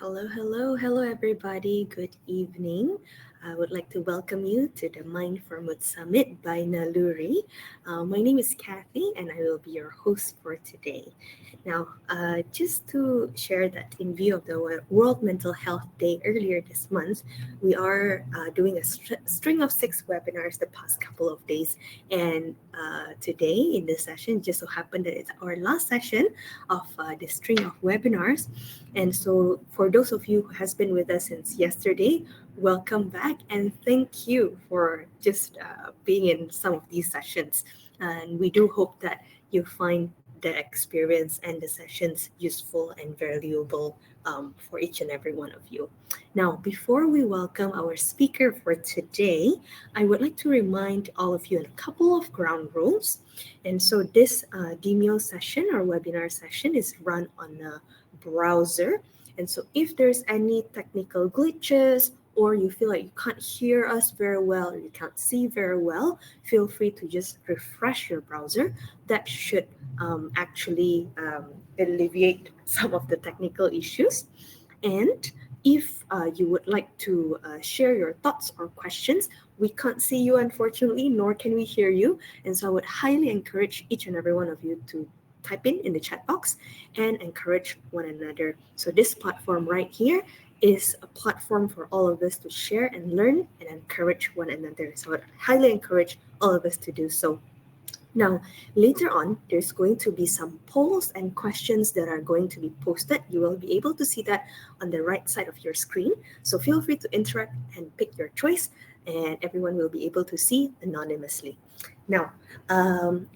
Hello, everybody. Good evening. I would like to welcome you to the Mind for Mood Summit by Naluri. My name is Kathy, and I will be your host for today. Now, just to share that in view of the World Mental Health Day earlier this month, we are doing a string of 6 webinars the past couple of days. And today in this session, just so happened that it's our last session of the string of webinars. And so, for those of you who has been with us since yesterday, welcome back and thank you for just being in some of these sessions. And we do hope that you find the experience and the sessions useful and valuable for each and every one of you. Now, before we welcome our speaker for today, I would like to remind all of you on a couple of ground rules. And so, this demo session or webinar session is run on a browser. And so if there's any technical glitches or you feel like you can't hear us very well or you can't see very well, feel free to just refresh your browser. That should actually alleviate some of the technical issues. And if you would like to share your thoughts or questions, we can't see you, unfortunately, nor can we hear you. And so I would highly encourage each and every one of you to type in the chat box and encourage one another. So this platform right here is a platform for all of us to share and learn and encourage one another. So I would highly encourage all of us to do so. Now, later on, there's going to be some polls and questions that are going to be posted. You will be able to see that on the right side of your screen. So feel free to interact and pick your choice, and everyone will be able to see anonymously. Now,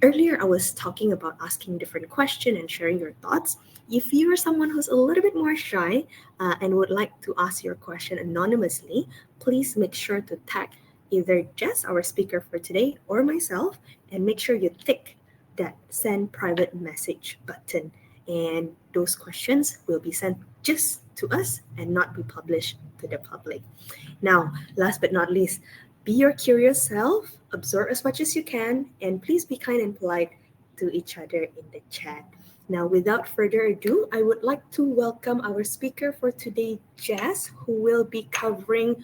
earlier I was talking about asking different questions and sharing your thoughts. If you are someone who's a little bit more shy and would like to ask your question anonymously, please make sure to tag either Jess, our speaker for today, or myself, and make sure you tick that send private message button. And those questions will be sent just to us and not be published to the public. Now, last but not least, be your curious self, absorb as much as you can, and please be kind and polite to each other in the chat. Now, without further ado, I would like to welcome our speaker for today, Jess, who will be covering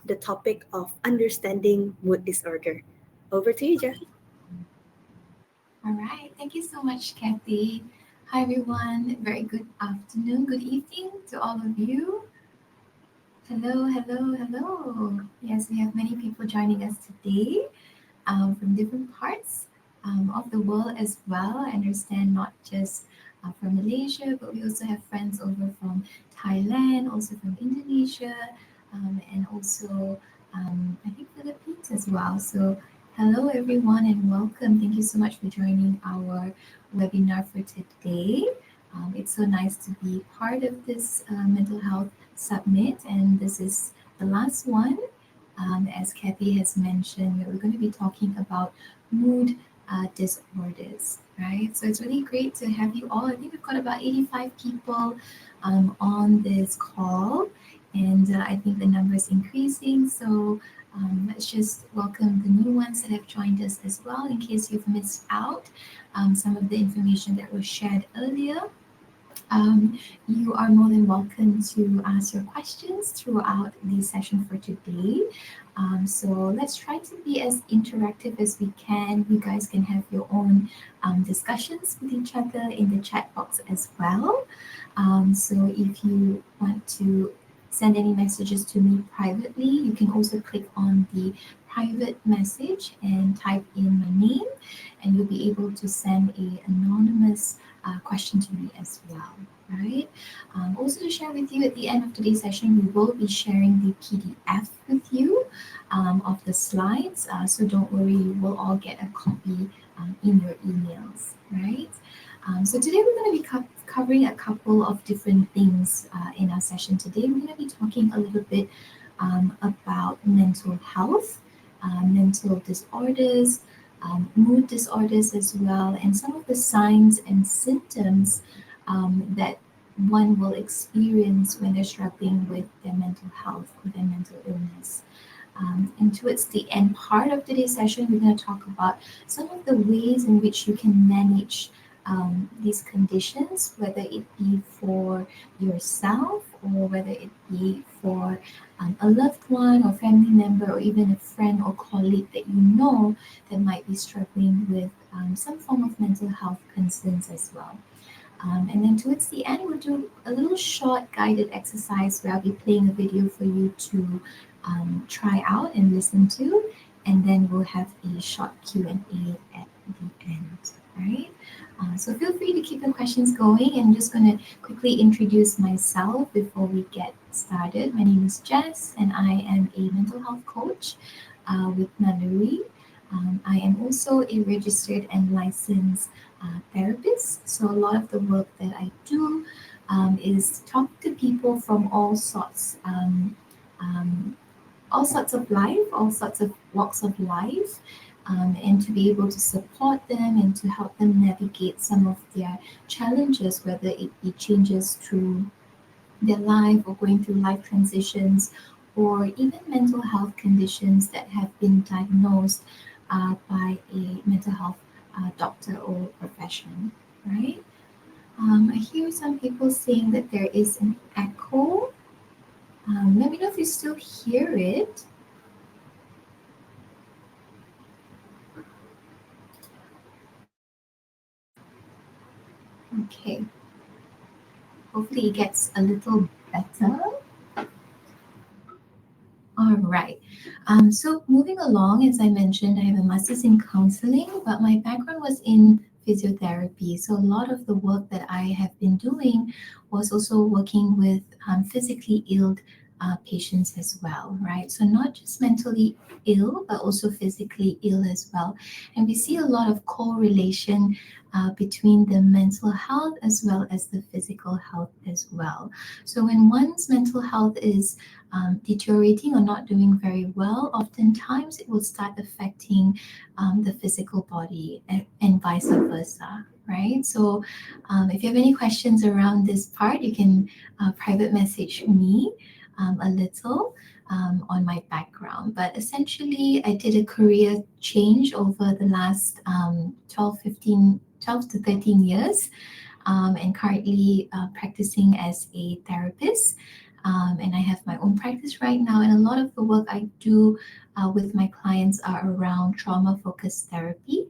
the topic of understanding mood disorder. Over to you, Jess. All right. Thank you so much, Kathy. Hi, everyone. Very good afternoon, good evening to all of you. Hello. Yes, we have many people joining us today from different parts of the world as well. I understand not just from Malaysia, but we also have friends over from Thailand, also from Indonesia, and also I think Philippines as well. So hello everyone and welcome. Thank you so much for joining our webinar for today. It's so nice to be part of this mental health summit, and this is the last one. As Kathy has mentioned, we're going to be talking about mood disorders, right? So it's really great to have you all. I think we've got about 85 people on this call, and I think the number is increasing. So let's just welcome the new ones that have joined us as well, in case you've missed out some of the information that was shared earlier. You are more than welcome to ask your questions throughout the session for today. So let's try to be as interactive as we can. You guys can have your own discussions with each other in the chat box as well. So if you want to send any messages to me privately, you can also click on the private message and type in my name, and you'll be able to send a anonymous question to me as well, right? Also to share with you at the end of today's session, we will be sharing the PDF with you of the slides. So don't worry, you will all get a copy in your emails, right? So today we're going to be covering a couple of different things in our session today. We're going to be talking a little bit about mental health, mental disorders, mood disorders as well, and some of the signs and symptoms that one will experience when they're struggling with their mental health or their mental illness. And towards the end part of today's session, we're going to talk about some of the ways in which you can manage these conditions, whether it be for yourself or whether it be for a loved one or family member or even a friend or colleague that you know that might be struggling with some form of mental health concerns as well. And then towards the end, we'll do a little short guided exercise where I'll be playing a video for you to try out and listen to, and then we'll have a short Q&A at the end. All right. So feel free to keep your questions going. I'm just going to quickly introduce myself before we get started. My name is Jess, and I am a mental health coach with Naluri. I am also a registered and licensed therapist. So a lot of the work that I do is talk to people from um, all sorts of life, all sorts of walks of life, and to be able to support them and to help them navigate some of their challenges, whether it be changes through their life or going through life transitions or even mental health conditions that have been diagnosed by a mental health doctor or profession, right? I hear some people saying that there is an echo. Let me know if you still hear it. Okay, hopefully it gets a little better. All right. So moving along, as I mentioned, I have a master's in counseling, but my background was in physiotherapy. So a lot of the work that I have been doing was also working with physically ill patients as well, right? So not just mentally ill, but also physically ill as well. And we see a lot of correlation between the mental health as well as the physical health as well. So when one's mental health is deteriorating or not doing very well, oftentimes it will start affecting the physical body and vice versa. Right. So, if you have any questions around this part, you can private message me a little on my background. But essentially, I did a career change over the last 12 to 13 years, and currently practicing as a therapist. And I have my own practice right now, and a lot of the work I do with my clients are around trauma-focused therapy,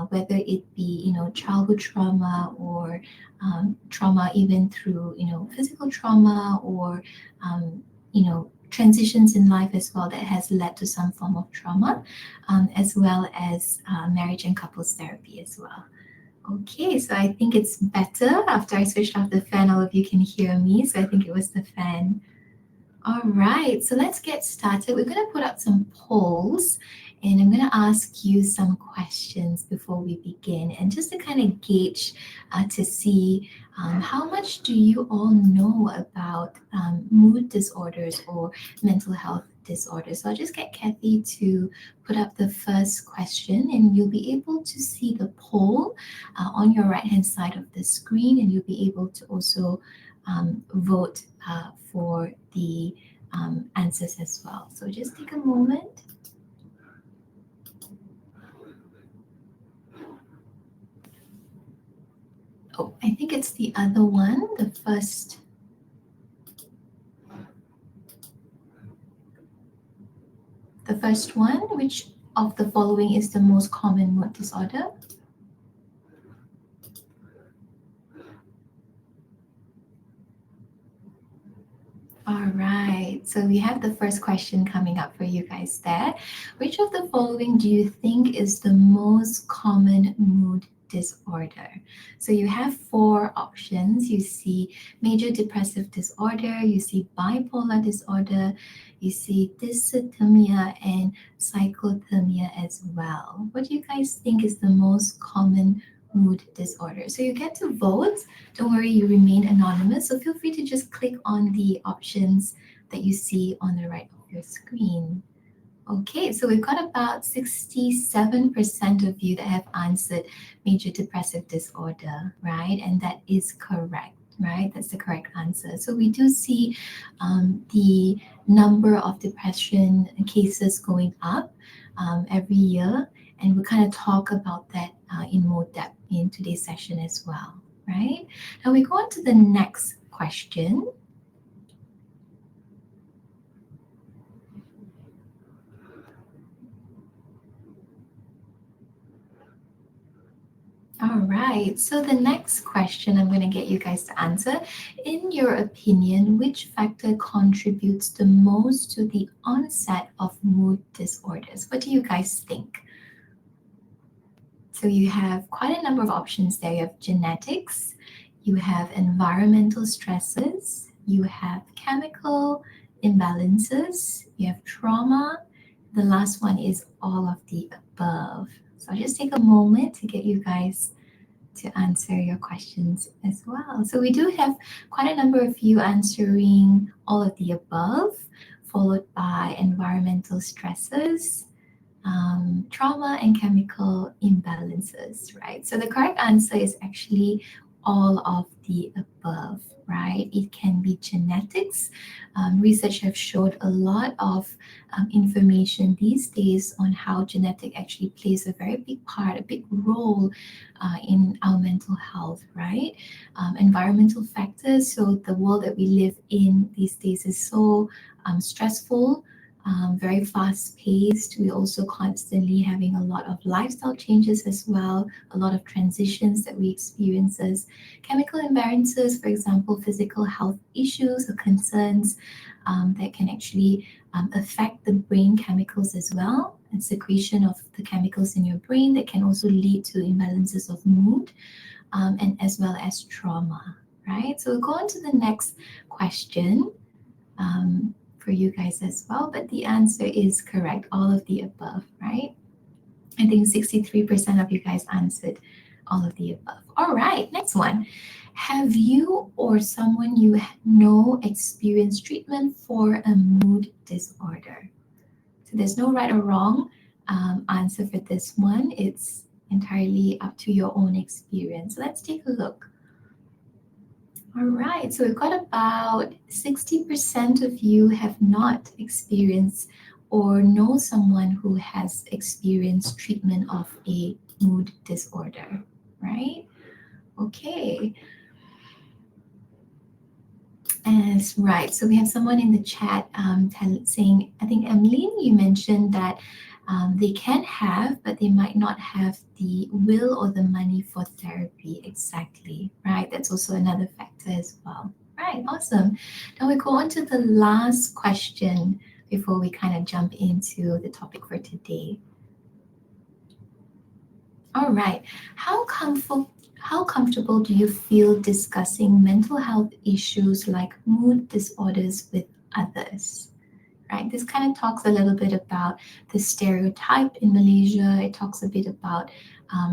whether it be childhood trauma or trauma even through physical trauma or transitions in life as well that has led to some form of trauma, as well as marriage and couples therapy as well. Okay, so I think it's better after I switched off the fan. All of you can hear me, so I think it was the fan. All right, so let's get started. We're going to put out some polls and I'm going to ask you some questions before we begin. And just to kind of gauge to see how much do you all know about mood disorders or mental health disorders. So I'll just get Kathy to put up the first question and you'll be able to see the poll on your right hand side of the screen and you'll be able to also vote for the answers as well. So just take a moment. Oh, I think it's the other one, the first one, which of the following is the most common mood disorder? All right, so we have the first question coming up for you guys there. Which of the following do you think is the most common mood disorder? So you have four options. You see major depressive disorder, you see bipolar disorder, you see dysthymia, and cyclothymia as well. What do you guys think is the most common mood disorder? So you get to vote. Don't worry, you remain anonymous. So feel free to just click on the options that you see on the right of your screen. Okay, so we've got about 67% of you that have answered major depressive disorder, right? And that is correct, right? That's the correct answer. So we do see the number of depression cases going up every year. And we'll kind of talk about that in more depth, in today's session as well, right? Now we go on to the next question. All right. So the next question I'm going to get you guys to answer. In your opinion, which factor contributes the most to the onset of mood disorders? What do you guys think? So you have quite a number of options there. You have genetics, you have environmental stresses, you have chemical imbalances, you have trauma. The last one is all of the above. So I'll just take a moment to get you guys to answer your questions as well. So we do have quite a number of you answering all of the above, followed by environmental stresses, trauma, and chemical imbalances, right? So the correct answer is actually all of the above, right? It can be genetics. Research have showed a lot of information these days on how genetic actually plays a very big part, a big role in our mental health, right? Environmental factors. So the world that we live in these days is so stressful, very fast paced. We're also constantly having a lot of lifestyle changes as well, a lot of transitions that we experience as chemical imbalances, for example, physical health issues or concerns that can actually affect the brain chemicals as well, and secretion of the chemicals in your brain that can also lead to imbalances of mood, and as well as trauma, right? So we'll go on to the next question. For you guys as well, but the answer is correct, all of the above, right? I think 63% of you guys answered all of the above. All right, next one. Have you or someone you know experienced treatment for a mood disorder? So there's no right or wrong answer for this one. It's entirely up to your own experience. So let's take a look. All right, so we've got about 60% of you have not experienced or know someone who has experienced treatment of a mood disorder, right? Okay. As right, so we have someone in the chat saying, I think Emmeline, you mentioned that they can have, but they might not have the will or the money for therapy. Exactly, right? That's also another factor as well. Right, awesome. Now we go on to the last question before we kind of jump into the topic for today. All right, how comfortable do you feel discussing mental health issues like mood disorders with others? Right, this kind of talks a little bit about the stereotype in Malaysia. It talks a bit about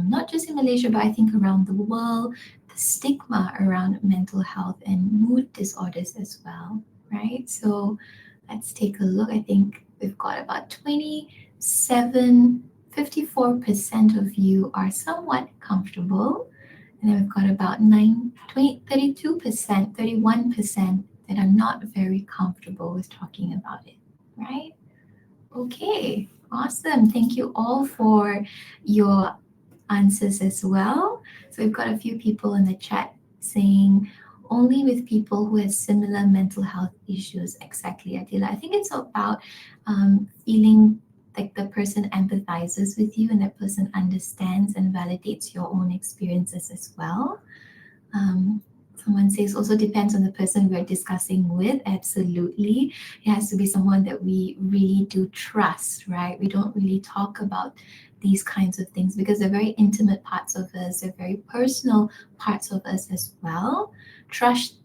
not just in Malaysia, but I think around the world, the stigma around mental health and mood disorders as well. Right, so let's take a look. I think we've got about 54% of you are somewhat comfortable. And then we've got about 32%, 31% that are not very comfortable with talking about it, right? Okay, awesome. Thank you all for your answers as well. So we've got a few people in the chat saying only with people who have similar mental health issues. Exactly, Adila. I think it's about feeling like the person empathizes with you and that person understands and validates your own experiences as well. Someone says also depends on the person we're discussing with. Absolutely. It has to be someone that we really do trust, right? We don't really talk about these kinds of things because they're very intimate parts of us, they're very personal parts of us as well. Trust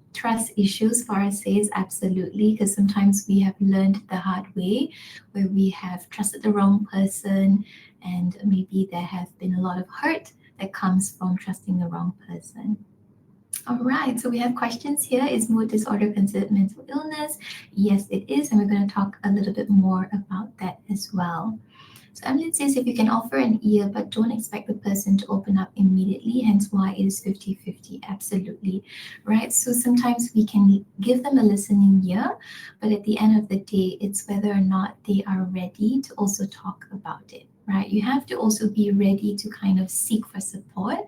issues, Farah says, absolutely, because sometimes we have learned the hard way where we have trusted the wrong person and maybe there have been a lot of hurt that comes from trusting the wrong person. All right, so we have questions here. Is mood disorder considered mental illness? Yes, it is, and we're going to talk a little bit more about that as well. So Emily says if you can offer an ear, but don't expect the person to open up immediately, hence why it is 50-50. Absolutely, right? So sometimes we can give them a listening ear, but at the end of the day, it's whether or not they are ready to also talk about it, right? You have to also be ready to kind of seek for support,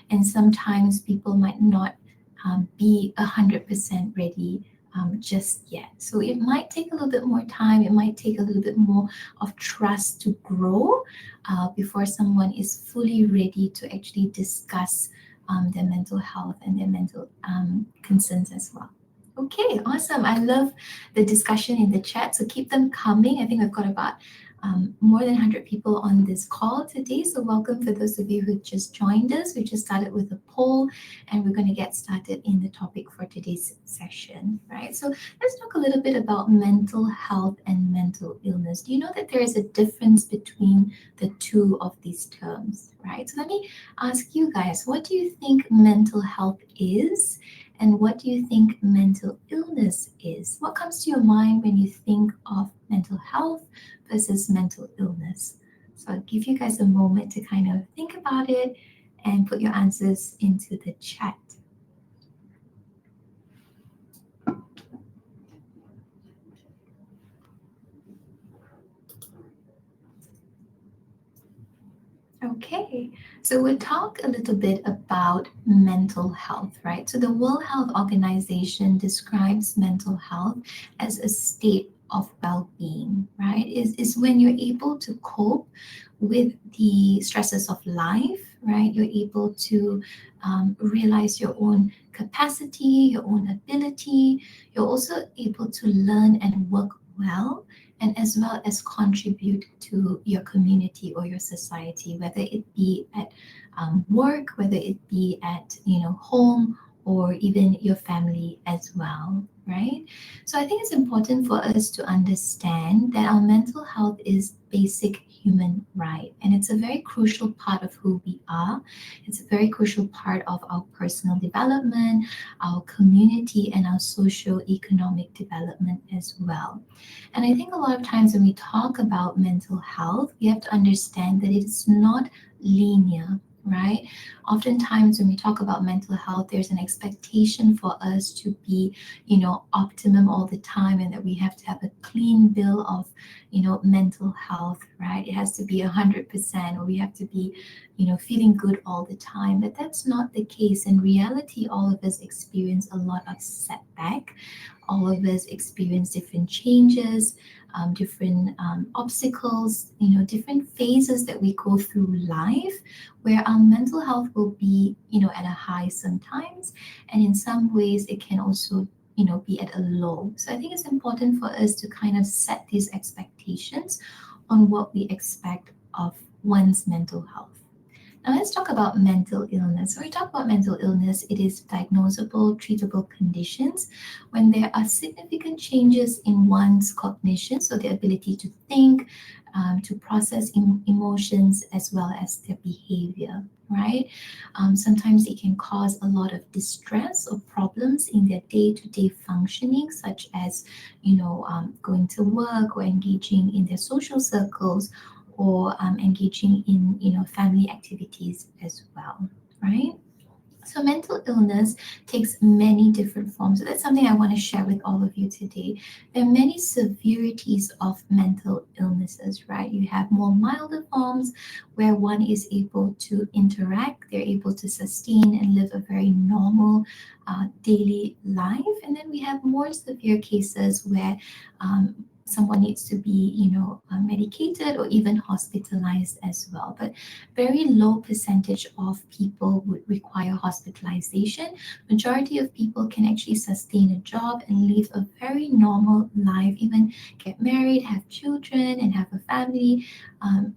and sometimes people might not be 100% ready just yet. So it might take a little bit more time. It might take a little bit more of trust to grow before someone is fully ready to actually discuss their mental health and their mental concerns as well. Okay, awesome. I love the discussion in the chat. So keep them coming. I think we've got about more than 100 people on this call today. So welcome for those of you who just joined us. We just started with a poll and we're going to get started in the topic for today's session, right? So let's talk a little bit about mental health and mental illness. Do you know that there is a difference between the two of these terms, right? So let me ask you guys, what do you think mental health is? And what do you think mental illness is? What comes to your mind when you think of mental health versus mental illness? So I'll give you guys a moment to kind of think about it and put your answers into the chat. Okay, so we'll talk a little bit about mental health, right? So the World Health Organization describes mental health as a state of well-being, right? Is when you're able to cope with the stresses of life, right? You're able to realize your own capacity, your own ability. You're also able to learn and work well, and as well as contribute to your community or your society, whether it be at work, whether it be at home, or even your family as well, right? So I think it's important for us to understand that our mental health is basic human right, and it's a very crucial part of who we are. It's a very crucial part of our personal development, our community, and our socio-economic development as well. And I think a lot of times when we talk about mental health, we have to understand that it is not linear, right? Oftentimes when we talk about mental health, there's an expectation for us to be, optimum all the time, and that we have to have a clean bill of, mental health, right? It has to be 100%, or we have to be, feeling good all the time. But that's not the case. In reality, all of us experience a lot of setback. All of us experience different changes, different obstacles, different phases that we go through life, where our mental health will be, at a high sometimes, and in some ways it can also, be at a low. So I think it's important for us to kind of set these expectations on what we expect of one's mental health. Now let's talk about mental illness. When we talk about mental illness, it is diagnosable, treatable conditions when there are significant changes in one's cognition, so the ability to think, to process emotions, as well as their behavior, right? Sometimes it can cause a lot of distress or problems in their day-to-day functioning, such as, going to work or engaging in their social circles, or engaging in family activities as well, right? So mental illness takes many different forms. So that's something I want to share with all of you today. There are many severities of mental illnesses, right? You have more milder forms where one is able to interact, they're able to sustain and live a very normal daily life. And then we have more severe cases where someone needs to be, medicated or even hospitalized as well. But very low percentage of people would require hospitalization. Majority of people can actually sustain a job and live a very normal life, even get married, have children, and have a family,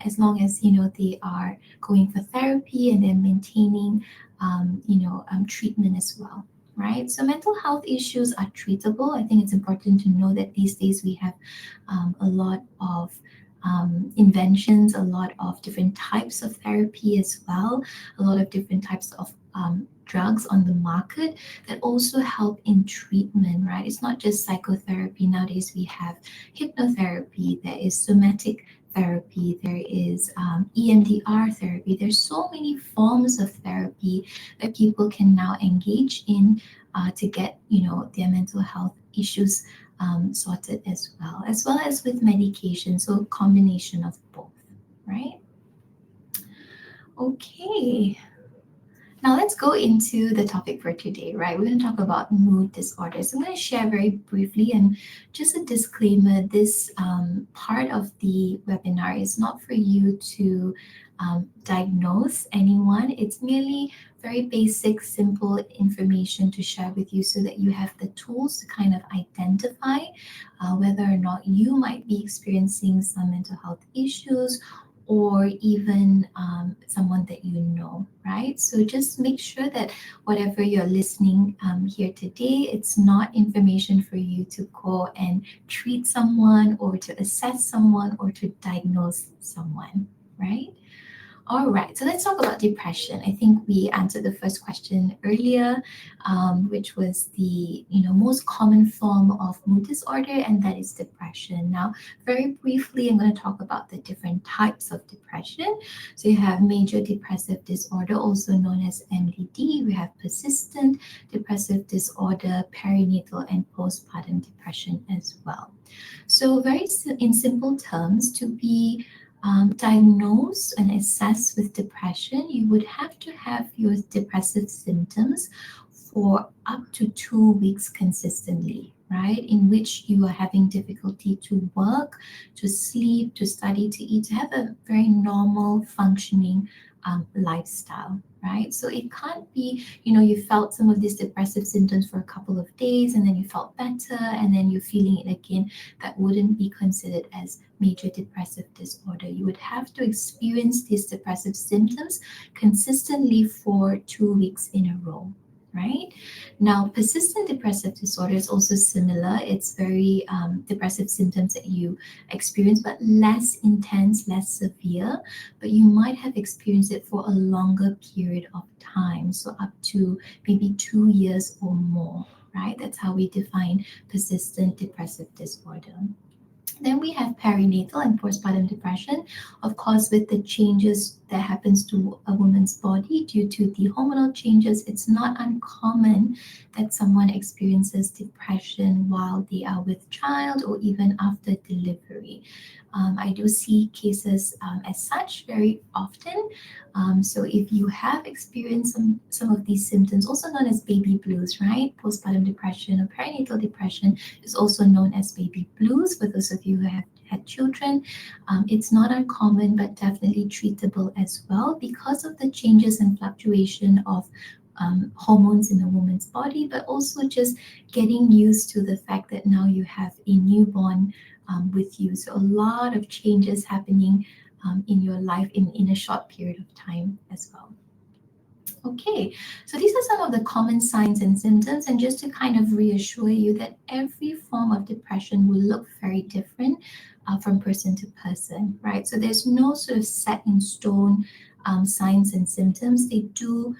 as long as they are going for therapy and then maintaining, treatment as well. Right, so mental health issues are treatable. I think it's important to know that these days we have a lot of inventions, a lot of different types of therapy as well, a lot of different types of drugs on the market that also help in treatment, right? It's not just psychotherapy. Nowadays we have hypnotherapy, there is somatic therapy, there is EMDR therapy. There's so many forms of therapy that people can now engage in to get, their mental health issues sorted as well as with medication. So combination of both, right? Okay, now let's go into the topic for today, right? We're going to talk about mood disorders. I'm going to share very briefly and just a disclaimer, this part of the webinar is not for you to diagnose anyone. It's merely very basic, simple information to share with you so that you have the tools to kind of identify whether or not you might be experiencing some mental health issues or even someone that you know, right? So just make sure that whatever you're listening here today, it's not information for you to go and treat someone or to assess someone or to diagnose someone, right? All right, so let's talk about depression. I think we answered the first question earlier, which was the most common form of mood disorder, and that is depression. Now, very briefly, I'm going to talk about the different types of depression. So you have major depressive disorder, also known as MDD. We have persistent depressive disorder, perinatal and postpartum depression as well. So in simple terms, to be diagnosed and assessed with depression, you would have to have your depressive symptoms for up to 2 weeks consistently, right? In which you are having difficulty to work, to sleep, to study, to eat, to have a very normal functioning lifestyle, right? So it can't be, you felt some of these depressive symptoms for a couple of days and then you felt better and then you're feeling it again. That wouldn't be considered as major depressive disorder. You would have to experience these depressive symptoms consistently for 2 weeks in a row. Right now, persistent depressive disorder is also similar. It's very depressive symptoms that you experience, but less intense, less severe. But you might have experienced it for a longer period of time, so up to maybe 2 years or more. Right? That's how we define persistent depressive disorder. Then we have perinatal and postpartum depression, of course, with the changes that happens to a woman's body due to the hormonal changes. It's not uncommon that someone experiences depression while they are with child or even after delivery. I do see cases as such very often. So if you have experienced some of these symptoms, also known as baby blues, right? Postpartum depression or perinatal depression is also known as baby blues for those of you who have had children. It's not uncommon, but definitely treatable as well because of the changes and fluctuation of hormones in a woman's body, but also just getting used to the fact that now you have a newborn with you. So a lot of changes happening in your life in a short period of time as well. Okay, so these are some of the common signs and symptoms, and just to kind of reassure you that every form of depression will look very different from person to person, right? So there's no sort of set in stone signs and symptoms. They do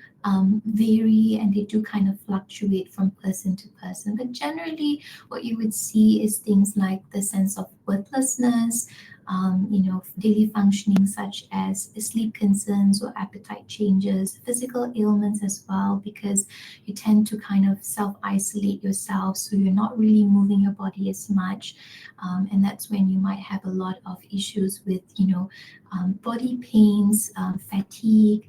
vary and they do kind of fluctuate from person to person. But generally, what you would see is things like the sense of worthlessness, daily functioning such as sleep concerns or appetite changes, physical ailments as well, because you tend to kind of self-isolate yourself, so you're not really moving your body as much. And that's when you might have a lot of issues with, body pains, fatigue,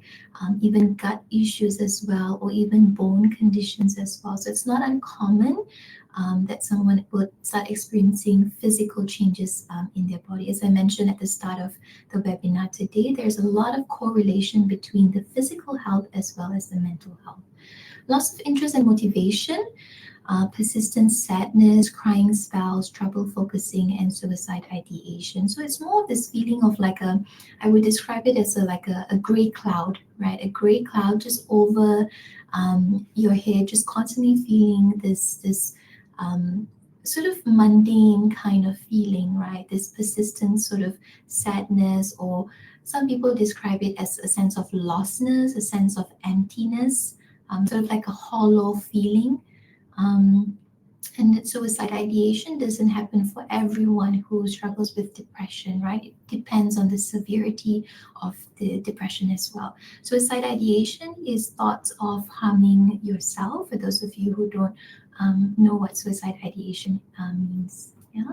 even gut issues as well, or even bone conditions as well. So it's not uncommon that someone would start experiencing physical changes in their body. As I mentioned at the start of the webinar today, there's a lot of correlation between the physical health as well as the mental health. Loss of interest and motivation, persistent sadness, crying spells, trouble focusing, and suicide ideation. So it's more of this feeling of I would describe it as a gray cloud, right? A gray cloud just over your head, just constantly feeling this sort of mundane kind of feeling, right? This persistent sort of sadness, or some people describe it as a sense of lostness, a sense of emptiness, sort of like a hollow feeling. And suicide ideation doesn't happen for everyone who struggles with depression, right? It depends on the severity of the depression as well. Suicide ideation is thoughts of harming yourself, for those of you who don't know what suicide ideation means. Yeah.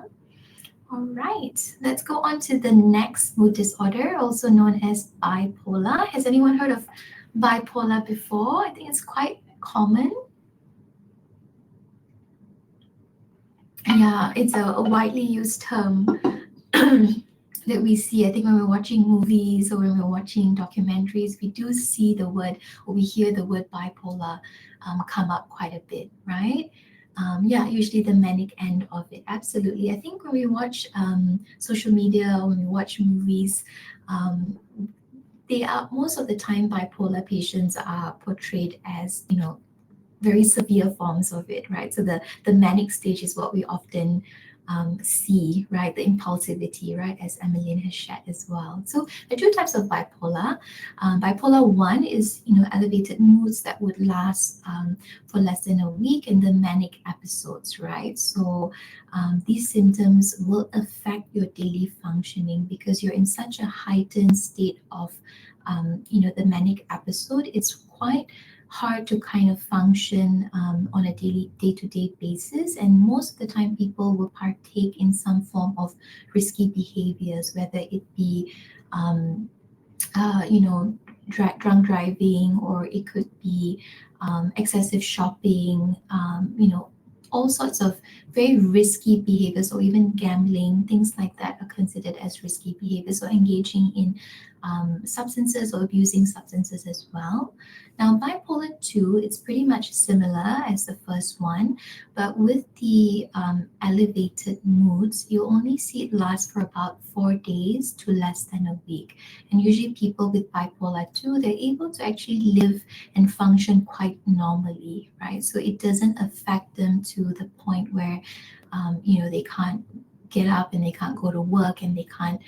All right, let's go on to the next mood disorder, also known as bipolar. Has anyone heard of bipolar before? I think it's quite common. Yeah, it's a widely used term that we see. I think when we're watching movies or when we're watching documentaries, we do see the word or we hear the word bipolar come up quite a bit, right? Yeah, usually the manic end of it. Absolutely. I think when we watch social media, when we watch movies, um, they are most of the time bipolar patients are portrayed as, very severe forms of it, right? So the manic stage is what we often see, right? The impulsivity, right? As Emmeline has shared as well. So there are two types of bipolar. Bipolar one is, elevated moods that would last for less than a week, and the manic episodes, right? So these symptoms will affect your daily functioning because you're in such a heightened state of, the manic episode. It's quite hard to kind of function on a daily day-to-day basis, and most of the time people will partake in some form of risky behaviors, whether it be um, uh, you know drunk driving, or it could be excessive shopping, all sorts of very risky behaviors, or even gambling, things like that are considered as risky behaviors, or engaging in substances or abusing substances as well. Now, bipolar 2, it's pretty much similar as the first one, but with the elevated moods, you only see it last for about 4 days to less than a week. And usually, people with bipolar 2, they're able to actually live and function quite normally, right? So it doesn't affect them to the point where, they can't get up and they can't go to work and they can't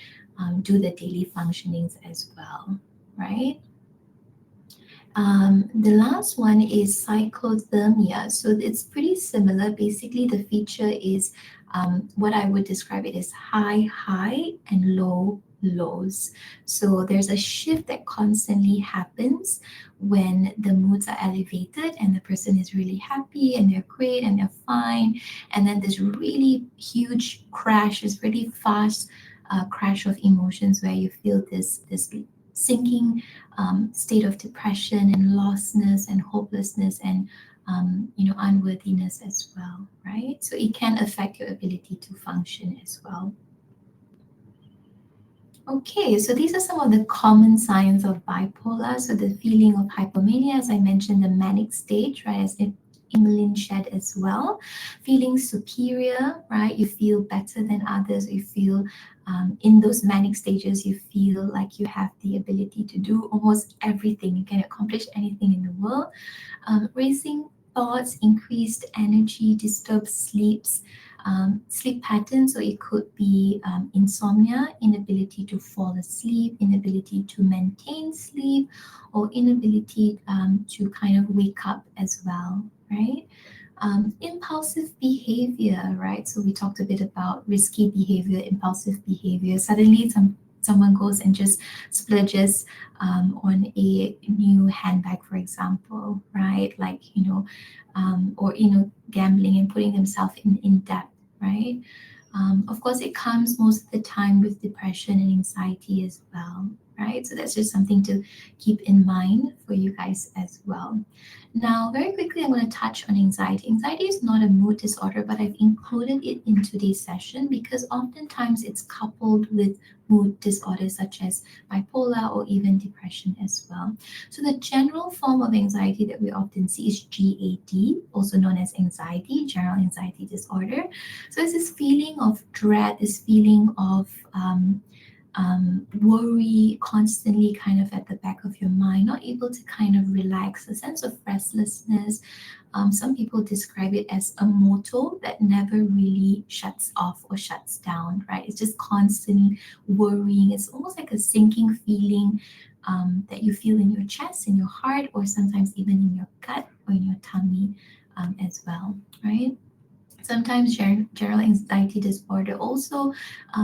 do the daily functionings as well, right? The last one is cyclothermia. So it's pretty similar. Basically, the feature is what I would describe it as high and lows. So there's a shift that constantly happens when the moods are elevated and the person is really happy and they're great and they're fine. And then this really huge crash, this really fast crash of emotions where you feel this sinking state of depression and lostness and hopelessness and unworthiness as well, right? So it can affect your ability to function as well. Okay, so these are some of the common signs of bipolar. So the feeling of hypomania, as I mentioned, the manic stage, right? As Emmeline shared as well. Feeling superior, right? You feel better than others. You feel in those manic stages, you feel like you have the ability to do almost everything. You can accomplish anything in the world. Racing thoughts, increased energy, disturbed sleep patterns. So it could be insomnia, inability to fall asleep, inability to maintain sleep, or inability to kind of wake up as well, right? Impulsive behavior, right? So we talked a bit about risky behavior, impulsive behavior. Suddenly, someone goes and just splurges on a new handbag, for example, right? Like, or gambling and putting themselves in debt, right? Of course, it comes most of the time with depression and anxiety as well, right? So that's just something to keep in mind for you guys as well. Now, very quickly, I'm going to touch on anxiety. Anxiety is not a mood disorder, but I've included it in today's session because oftentimes it's coupled with mood disorders such as bipolar or even depression as well. So, the general form of anxiety that we often see is GAD, also known as anxiety, general anxiety disorder. So, it's this feeling of dread, this feeling of worry constantly kind of at the back of your mind, not able to kind of relax, a sense of restlessness. Some people describe it as a motor that never really shuts off or shuts down, right? It's just constantly worrying. It's almost like a sinking feeling that you feel in your chest, in your heart, or sometimes even in your gut or in your tummy as well, right? Sometimes general anxiety disorder also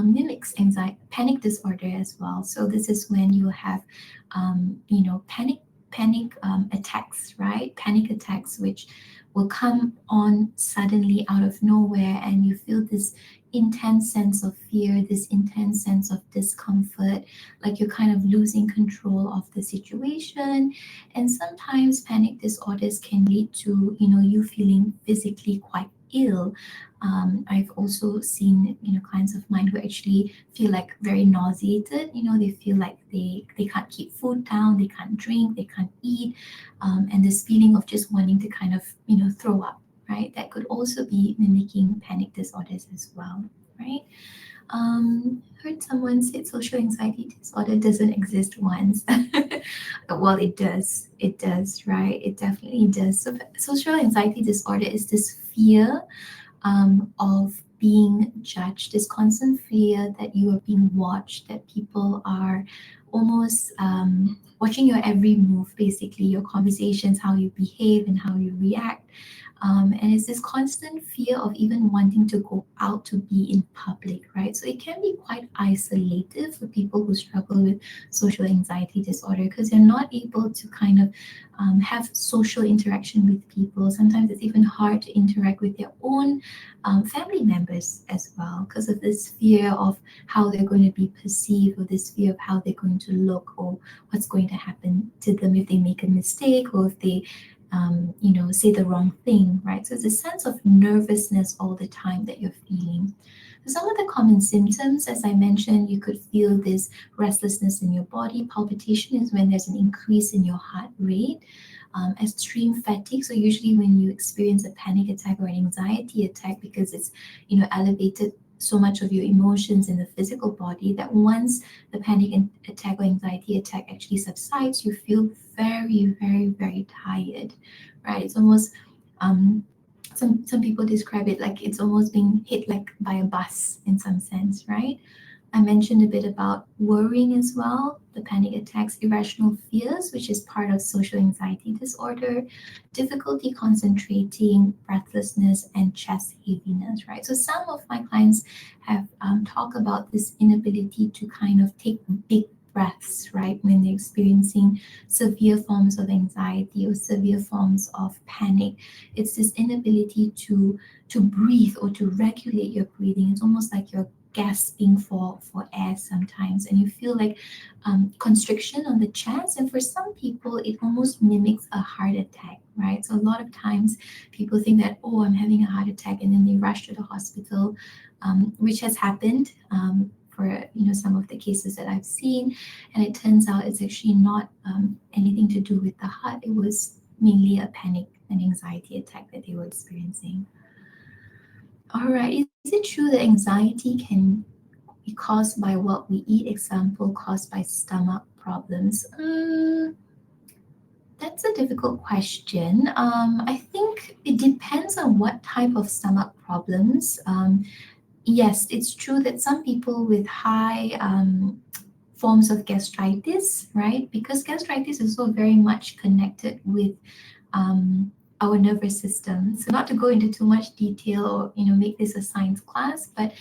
mimics anxiety panic disorder as well. So this is when you have, panic attacks, right? Panic attacks which will come on suddenly out of nowhere, and you feel this intense sense of fear, this intense sense of discomfort, like you're kind of losing control of the situation. And sometimes panic disorders can lead to, you feeling physically quite ill. I've also seen, clients of mine who actually feel like very nauseated. They feel like they can't keep food down, they can't drink, they can't eat, and this feeling of just wanting to kind of, throw up, right? That could also be mimicking panic disorders as well, right? Heard someone said social anxiety disorder doesn't exist once. Well, it does. It does, right? It definitely does. So, social anxiety disorder is this fear of being judged, this constant fear that you are being watched, that people are almost watching your every move, basically, your conversations, how you behave and how you react. And it's this constant fear of even wanting to go out to be in public, right? So it can be quite isolated for people who struggle with social anxiety disorder because they're not able to kind of have social interaction with people. Sometimes it's even hard to interact with their own family members as well because of this fear of how they're going to be perceived or this fear of how they're going to look or what's going to happen to them if they make a mistake or if they say the wrong thing, right? So it's a sense of nervousness all the time that you're feeling. Some of the common symptoms, as I mentioned, you could feel this restlessness in your body. Palpitation is when there's an increase in your heart rate. Extreme fatigue. So usually when you experience a panic attack or an anxiety attack, because it's elevated so much of your emotions in the physical body, that once the attack or anxiety attack actually subsides, you feel very, very, very tired, right? It's almost um, some people describe it like it's almost being hit like by a bus in some sense, right? I mentioned a bit about worrying as well, the panic attacks, irrational fears, which is part of social anxiety disorder, difficulty concentrating, breathlessness, and chest heaviness, right? So some of my clients have talked about this inability to kind of take big breaths, right, when they're experiencing severe forms of anxiety or severe forms of panic. It's this inability to breathe or to regulate your breathing. It's almost like you're gasping for air sometimes and you feel like constriction on the chest, and for some people it almost mimics a heart attack, right? So a lot of times people think that, oh, I'm having a heart attack, and then they rush to the hospital, which has happened for some of the cases that I've seen, and it turns out it's actually not anything to do with the heart. It was mainly a panic and anxiety attack that they were experiencing. All right, is it true that anxiety can be caused by what we eat? Example, caused by stomach problems. That's a difficult question. I think it depends on what type of stomach problems. Yes, it's true that some people with high forms of gastritis, right? Because gastritis is also very much connected with our nervous system. So not to go into too much detail or make this a science class, but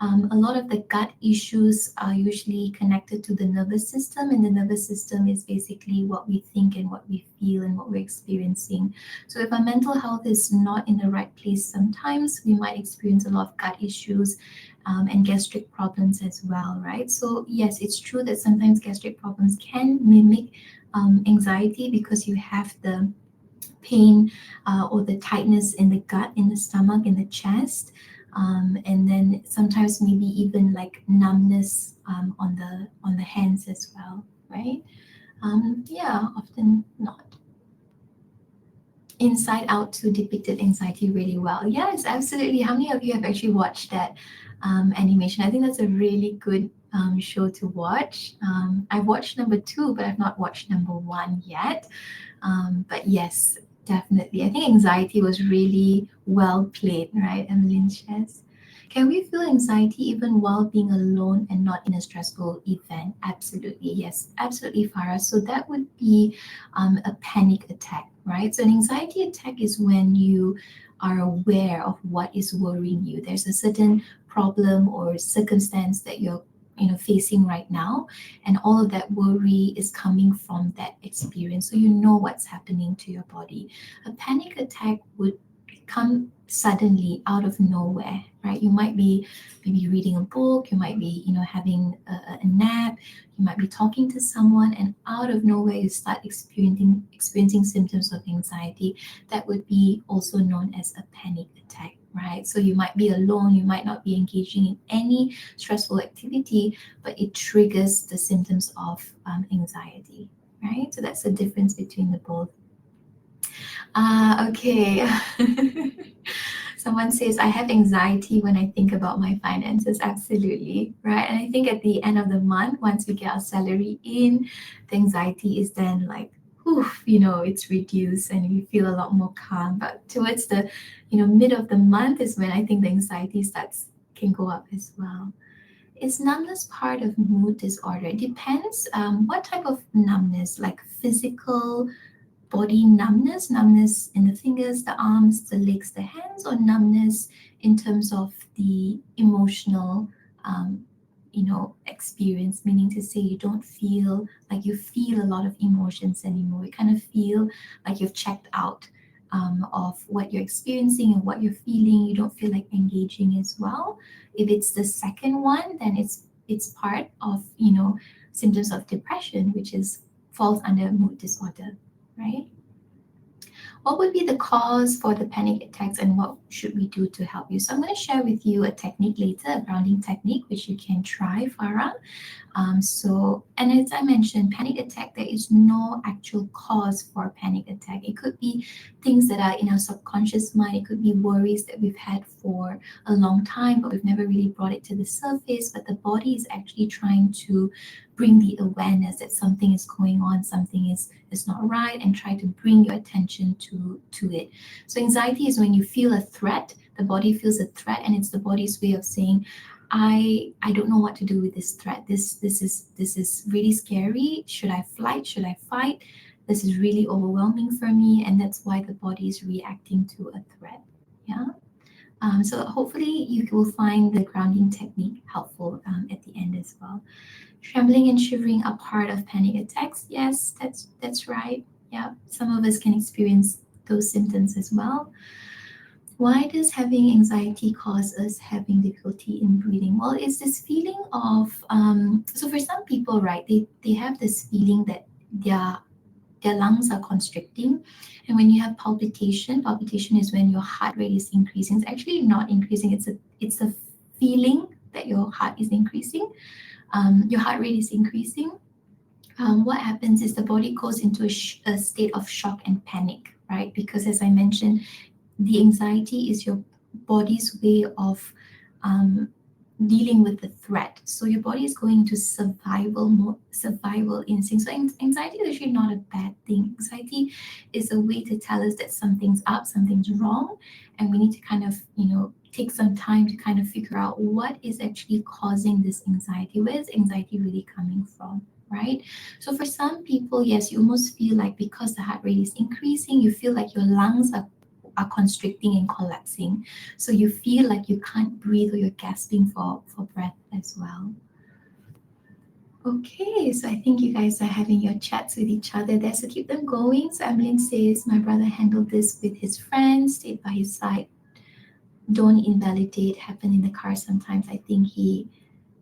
a lot of the gut issues are usually connected to the nervous system, and the nervous system is basically what we think and what we feel and what we're experiencing. So if our mental health is not in the right place, sometimes we might experience a lot of gut issues and gastric problems as well, right? So yes, it's true that sometimes gastric problems can mimic anxiety because you have the pain or the tightness in the gut, in the stomach, in the chest, and then sometimes maybe even like numbness on the hands as well, right? Yeah, often not. Inside Out 2 depicted anxiety really well. Yes, absolutely. How many of you have actually watched that animation? I think that's a really good show to watch. I've watched number 2, but I've not watched number 1 yet. But yes, definitely. I think anxiety was really well played, right, Emmeline shares. Can we feel anxiety even while being alone and not in a stressful event? Absolutely, yes, absolutely, Farah. So that would be a panic attack, right? So an anxiety attack is when you are aware of what is worrying you. There's a certain problem or circumstance that you're facing right now, and all of that worry is coming from that experience, so you know what's happening to your body. A panic attack would come suddenly out of nowhere, right? You might be maybe reading a book, you might be, having a nap, you might be talking to someone, and out of nowhere you start experiencing symptoms of anxiety. That would be also known as a panic attack, right? So you might be alone, you might not be engaging in any stressful activity, but it triggers the symptoms of anxiety, right? So that's the difference between the both. Okay. Someone says, I have anxiety when I think about my finances. Absolutely. Right. And I think at the end of the month, once we get our salary in, the anxiety is then like, whew, it's reduced and we feel a lot more calm. But towards the, mid of the month is when I think the anxiety can go up as well. Is numbness part of mood disorder? It depends what type of numbness, like physical body numbness, numbness in the fingers, the arms, the legs, the hands, or numbness in terms of the emotional, experience, meaning to say you don't feel like you feel a lot of emotions anymore. You kind of feel like you've checked out of what you're experiencing and what you're feeling. You don't feel like engaging as well. If it's the second one, then it's part of symptoms of depression, which is falls under mood disorder, right? What would be the cause for the panic attacks and what should we do to help you? So I'm going to share with you a technique later, a grounding technique, which you can try, Farah. And as I mentioned, panic attack, there is no actual cause for panic attack. It could be things that are in our subconscious mind. It could be worries that we've had for a long time, but we've never really brought it to the surface. But the body is actually trying to bring the awareness that something is going on, something is not right, and try to bring your attention to it. So anxiety is when you feel a threat, the body feels a threat, and it's the body's way of saying, I don't know what to do with this threat. This is really scary. Should I flight? Should I fight? This is really overwhelming for me, and that's why the body is reacting to a threat. Yeah. So hopefully you will find the grounding technique helpful at the end as well. Trembling and shivering are part of panic attacks. Yes, that's right. Yeah, some of us can experience those symptoms as well. Why does having anxiety cause us having difficulty in breathing? Well, it's this feeling of so for some people, right, they have this feeling that their lungs are constricting. And when you have palpitation is when your heart rate is increasing. It's actually not increasing, it's a feeling that your heart is increasing. Your heart rate is increasing. What happens is the body goes into a state of shock and panic, right? Because as I mentioned, the anxiety is your body's way of um, dealing with the threat. So your body is going into survival instinct. So anxiety is actually not a bad thing. Anxiety is a way to tell us that something's up, something's wrong, and we need to kind of take some time to kind of figure out what is actually causing this anxiety. Where is anxiety really coming from? Right. So for some people, yes, you almost feel like because the heart rate is increasing, you feel like your lungs are constricting and collapsing. So you feel like you can't breathe or you're gasping for breath as well. Okay, so I think you guys are having your chats with each other there, so keep them going. So Emily says, my brother handled this with his friends, stayed by his side. Don't invalidate, happen in the car sometimes. I think he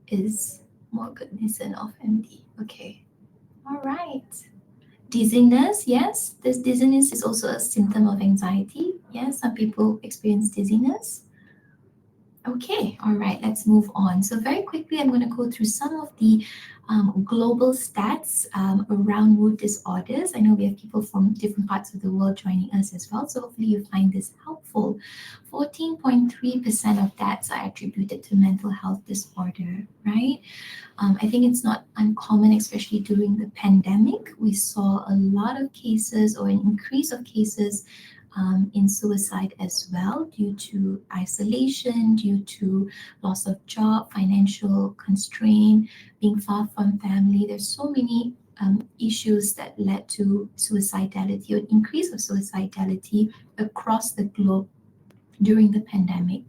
is more cognizant of MD. Okay, all right. Dizziness, yes, this dizziness is also a symptom of anxiety. Yes, some people experience dizziness. Okay, all right, let's move on. So, very quickly, I'm going to go through some of the global stats around mood disorders. I know we have people from different parts of the world joining us as well, so hopefully, you find this helpful. 14.3% of deaths are attributed to mental health disorder, right? I think it's not uncommon, especially during the pandemic. We saw a lot of cases or an increase of cases in suicide as well due to isolation, due to loss of job, financial constraint, being far from family. There's so many issues that led to suicidality or increase of suicidality across the globe. during the pandemic.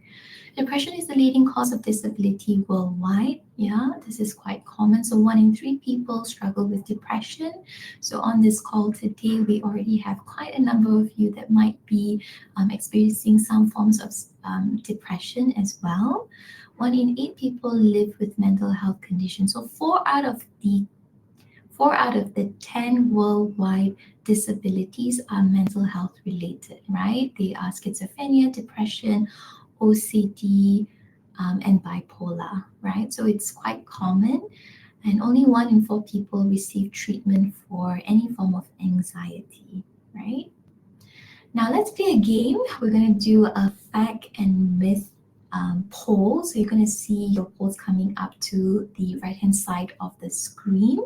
Depression is the leading cause of disability worldwide. Yeah, this is quite common. So, one in three people struggle with depression. So, on this call today, we already have quite a number of you that might be experiencing some forms of depression as well. One in eight people live with mental health conditions. So, four out of the 10 worldwide disabilities are mental health related, right? They are schizophrenia, depression, OCD, and bipolar, right? So it's quite common, and only one in four people receive treatment for any form of anxiety, right? Now let's play a game. We're going to do a fact and myth poll. So you're going to see your polls coming up to the right hand side of the screen.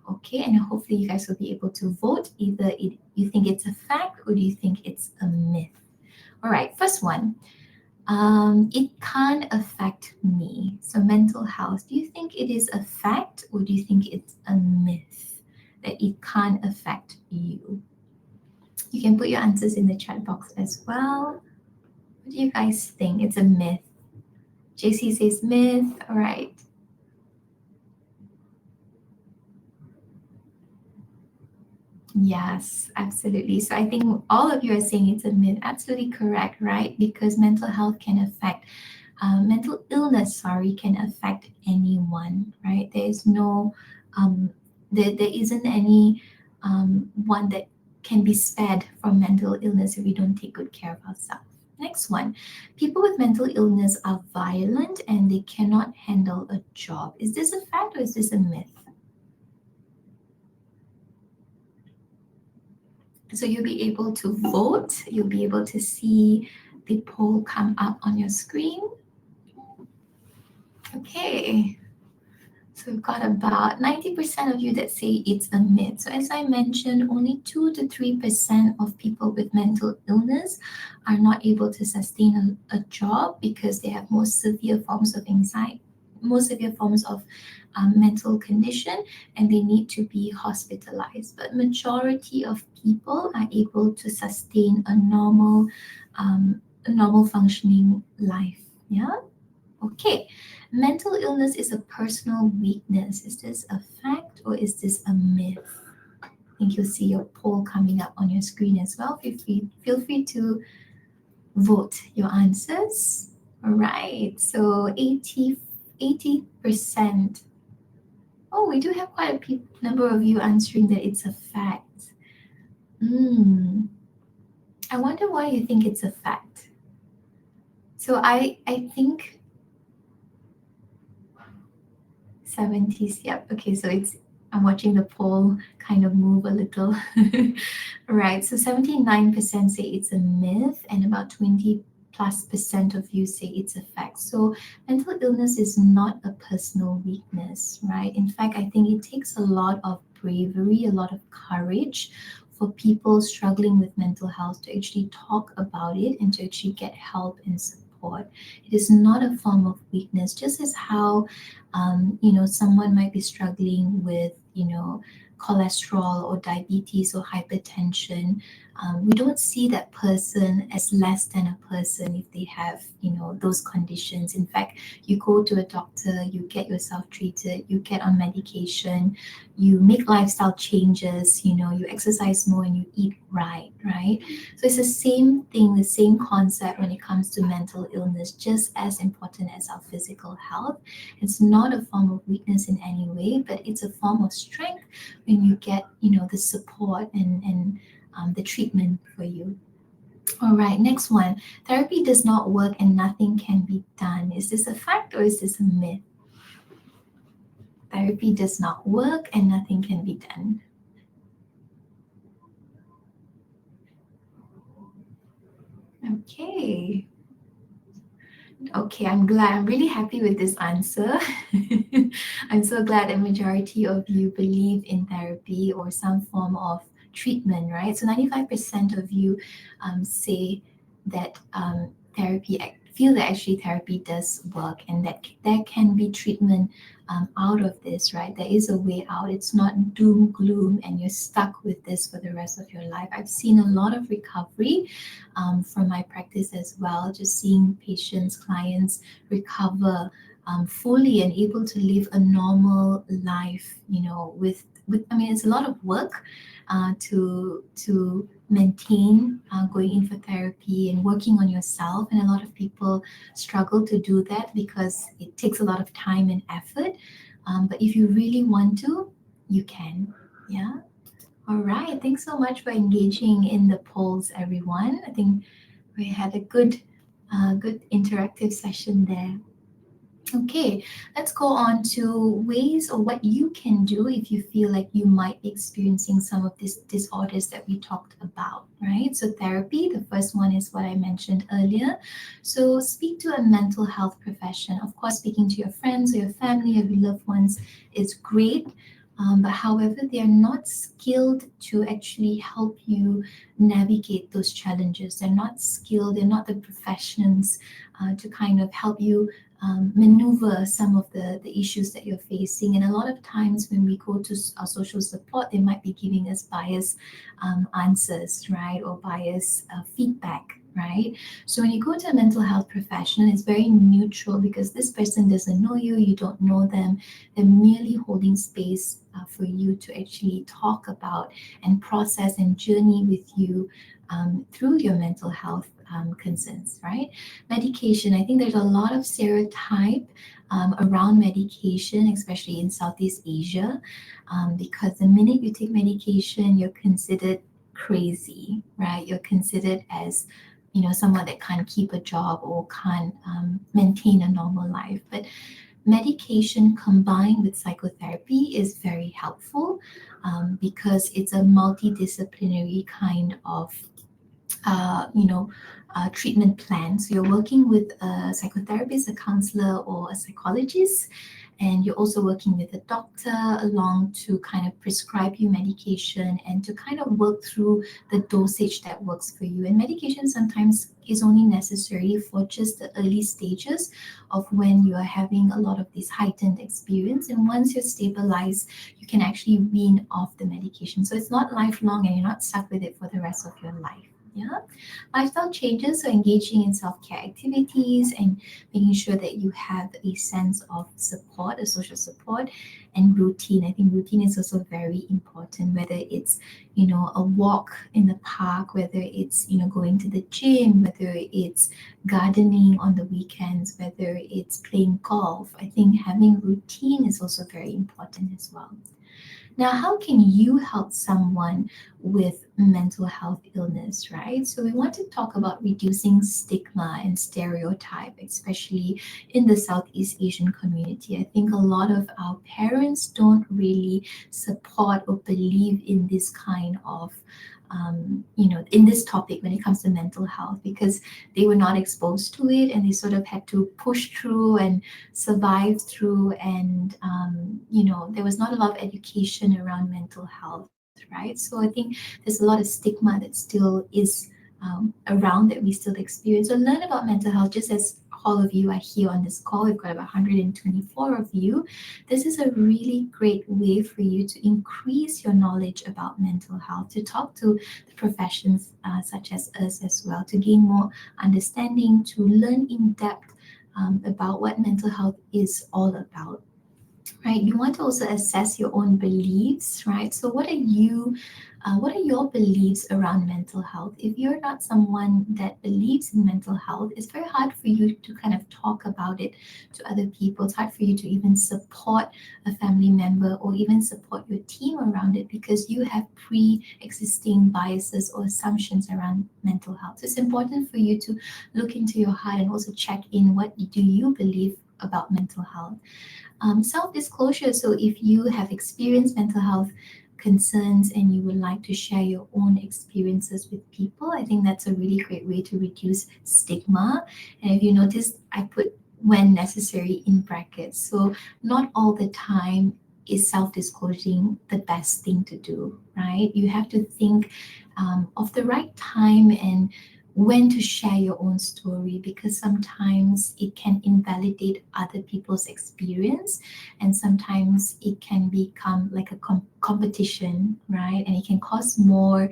Okay, and hopefully you guys will be able to vote. Either you think it's a fact or do you think it's a myth? All right, first one. It can't affect me. So, mental health, do you think it is a fact or do you think it's a myth that it can't affect you? You can put your answers in the chat box as well. What do you guys think? It's a myth. JC says myth. All right. Yes, absolutely. So I think all of you are saying it's a myth. Absolutely correct, right? Because mental health can affect mental illness, sorry, can affect anyone, right? There is no, there isn't any one that can be spared from mental illness if we don't take good care of ourselves. Next one, people with mental illness are violent and they cannot handle a job. Is this a fact or is this a myth? So you'll be able to vote, you'll be able to see the poll come up on your screen. Okay, so we've got about 90% of you that say it's a myth. So as I mentioned, only 2 to 3% of people with mental illness are not able to sustain a job because they have more severe forms of anxiety, more severe forms of mental condition, and they need to be hospitalized. But majority of people are able to sustain a normal functioning life. Yeah. Okay, mental illness is a personal weakness. Is this a fact or is this a myth? I think you'll see your poll coming up on your screen as well. Feel free to vote your answers. All right, so 80%. Oh, we do have quite a number of you answering that it's a fact. I wonder why you think it's a fact. So I think 70s. Yep. Okay. So I'm watching the poll kind of move a little. Right. So 79% say it's a myth, and about 20+% of you say it's a fact. So mental illness is not a personal weakness, right? In fact, I think it takes a lot of bravery, a lot of courage for people struggling with mental health to actually talk about it and to actually get help and support. It is not a form of weakness, just as how someone might be struggling with, cholesterol or diabetes or hypertension. We don't see that person as less than a person if they have, those conditions. In fact, you go to a doctor, you get yourself treated, you get on medication, you make lifestyle changes, you exercise more and you eat right, right? So it's the same thing, the same concept when it comes to mental illness, just as important as our physical health. It's not a form of weakness in any way, but it's a form of strength when you get, the support and the treatment for you. All right, next one. Therapy does not work and nothing can be done. Is this a fact or is this a myth? Therapy does not work and nothing can be done. Okay. Okay, I'm glad. I'm really happy with this answer. I'm so glad a majority of you believe in therapy or some form of treatment, right? So 95% of you say that therapy feel that actually therapy does work and that there can be treatment out of this, right? There is a way out. It's not doom, gloom, and you're stuck with this for the rest of your life. I've seen a lot of recovery from my practice as well, just seeing patients, clients recover fully and able to live a normal life, with I mean, it's a lot of work to maintain going in for therapy and working on yourself, and a lot of people struggle to do that because it takes a lot of time and effort. But if you really want to, you can. Yeah. All right. Thanks so much for engaging in the polls, everyone. I think we had a good interactive session there. Okay, let's go on to ways or what you can do if you feel like you might be experiencing some of these disorders that we talked about, right? So, therapy, the first one is what I mentioned earlier. So, speak to a mental health profession. Of course, speaking to your friends or your family or your loved ones is great. But however, they are not skilled to actually help you navigate those challenges. They're not skilled, they're not the professions to kind of help you maneuver some of the issues that you're facing. And a lot of times when we go to our social support, they might be giving us biased answers, right? Or biased feedback. Right. So when you go to a mental health professional, it's very neutral because this person doesn't know you, you don't know them. They're merely holding space for you to actually talk about and process and journey with you through your mental health concerns, right? Medication, I think there's a lot of stereotype around medication, especially in Southeast Asia, because the minute you take medication, you're considered crazy, right? You're considered as someone that can't keep a job or can't maintain a normal life. But medication combined with psychotherapy is very helpful because it's a multidisciplinary kind of uh, you know, treatment plan. So you're working with a psychotherapist, a counselor, or a psychologist, and you're also working with a doctor along to kind of prescribe you medication and to kind of work through the dosage that works for you. And medication sometimes is only necessary for just the early stages of when you are having a lot of this heightened experience. And once you're stabilized, you can actually wean off the medication. So it's not lifelong and you're not stuck with it for the rest of your life. Yeah. Lifestyle changes, so engaging in self-care activities and making sure that you have a sense of support, a social support, and routine. I think routine is also very important, whether it's, a walk in the park, whether it's, going to the gym, whether it's gardening on the weekends, whether it's playing golf. I think having routine is also very important as well. Now, how can you help someone with mental health illness, right? So, we want to talk about reducing stigma and stereotype, especially in the Southeast Asian community. I think a lot of our parents don't really support or believe in this kind of in this topic when it comes to mental health because they were not exposed to it and they sort of had to push through and survive through. And, there was not a lot of education around mental health, right? So I think there's a lot of stigma that still is around that we still experience. So learn about mental health just as all of you are here on this call. We've got about 124 of you. This is a really great way for you to increase your knowledge about mental health, to talk to the professions such as us as well, to gain more understanding, to learn in depth about what mental health is all about. Right, you want to also assess your own beliefs, right? So what are your beliefs around mental health? If you're not someone that believes in mental health, it's very hard for you to kind of talk about it to other people. It's hard for you to even support a family member or even support your team around it because you have pre-existing biases or assumptions around mental health. So it's important for you to look into your heart and also check in what do you believe about mental health. Self-disclosure, so if you have experienced mental health concerns and you would like to share your own experiences with people, I think that's a really great way to reduce stigma. And if you notice, I put when necessary in brackets. So not all the time is self-disclosing the best thing to do, right? You have to think of the right time and when to share your own story, because sometimes it can invalidate other people's experience, and sometimes it can become like a competition, right? And it can cause more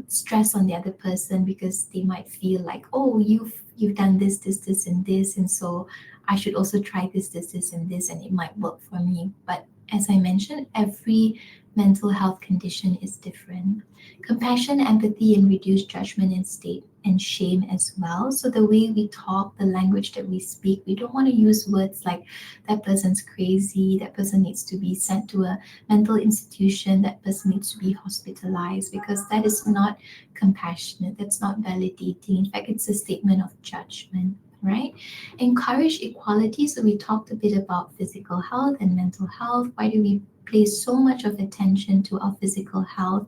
stress on the other person, because they might feel like, oh, you've done this and this, and so I should also try this and this, and it might work for me. But as I mentioned, every mental health condition is different. Compassion, empathy, and reduced judgment and state and shame as well. So the way we talk, the language that we speak, we don't want to use words like that person's crazy, that person needs to be sent to a mental institution, that person needs to be hospitalized, because that is not compassionate, that's not validating. In fact, it's a statement of judgment, right? Encourage equality. So we talked a bit about physical health and mental health. Why do we place so much of attention to our physical health,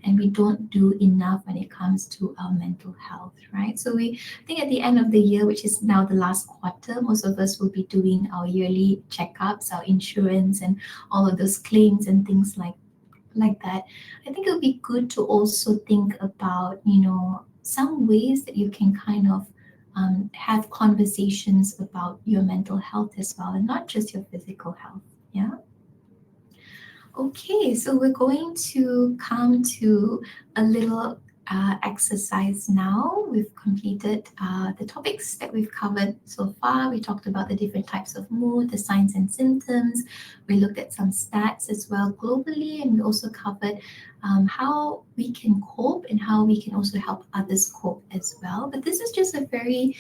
and we don't do enough when it comes to our mental health, right? So we I think at the end of the year, which is now the last quarter, most of us will be doing our yearly checkups, our insurance, and all of those claims and things like that. I think it would be good to also think about, some ways that you can kind of have conversations about your mental health as well, and not just your physical health. Yeah. Okay, so we're going to come to a little exercise now. We've completed the topics that we've covered so far. We talked about the different types of mood, the signs and symptoms. We looked at some stats as well globally, and we also covered how we can cope and how we can also help others cope as well. But this is just a very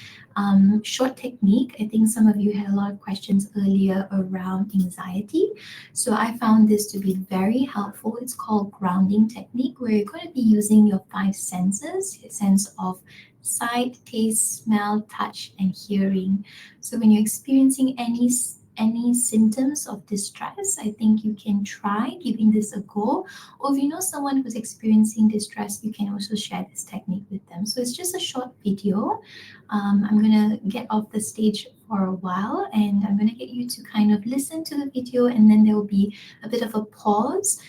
short technique. I think some of you had a lot of questions earlier around anxiety. So I found this to be very helpful. It's called grounding technique, where you're going to be using your five senses, your sense of sight, taste, smell, touch, and hearing. So when you're experiencing any symptoms of distress, I think you can try giving this a go. Or if you know someone who's experiencing distress, you can also share this technique with them. So it's just a short video. I'm gonna get off the stage for a while, and I'm gonna get you to kind of listen to the video, and then there will be a bit of a pause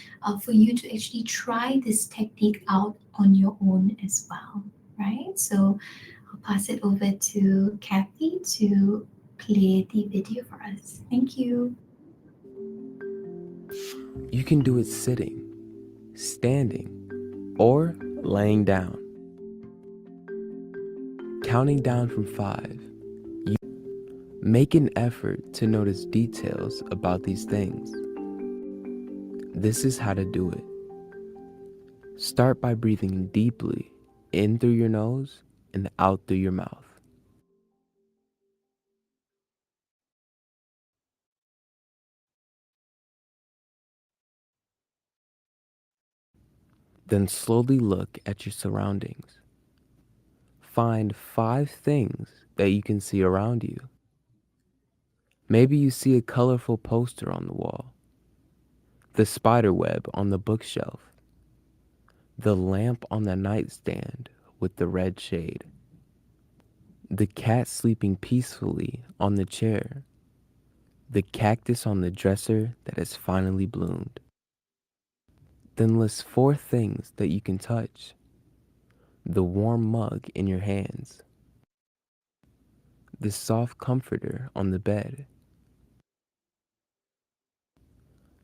for you to actually try this technique out on your own as well, right? So I'll pass it over to Kathy to play the video for us. Thank you. You can do it sitting, standing, or laying down. Counting down from 5, you make an effort to notice details about these things. This is how to do it. Start by breathing deeply in through your nose and out through your mouth. Then slowly look at your surroundings. Find 5 things that you can see around you. Maybe you see a colorful poster on the wall, the spider web on the bookshelf, the lamp on the nightstand with the red shade, the cat sleeping peacefully on the chair, the cactus on the dresser that has finally bloomed. Then list 4 things that you can touch: the warm mug in your hands, the soft comforter on the bed,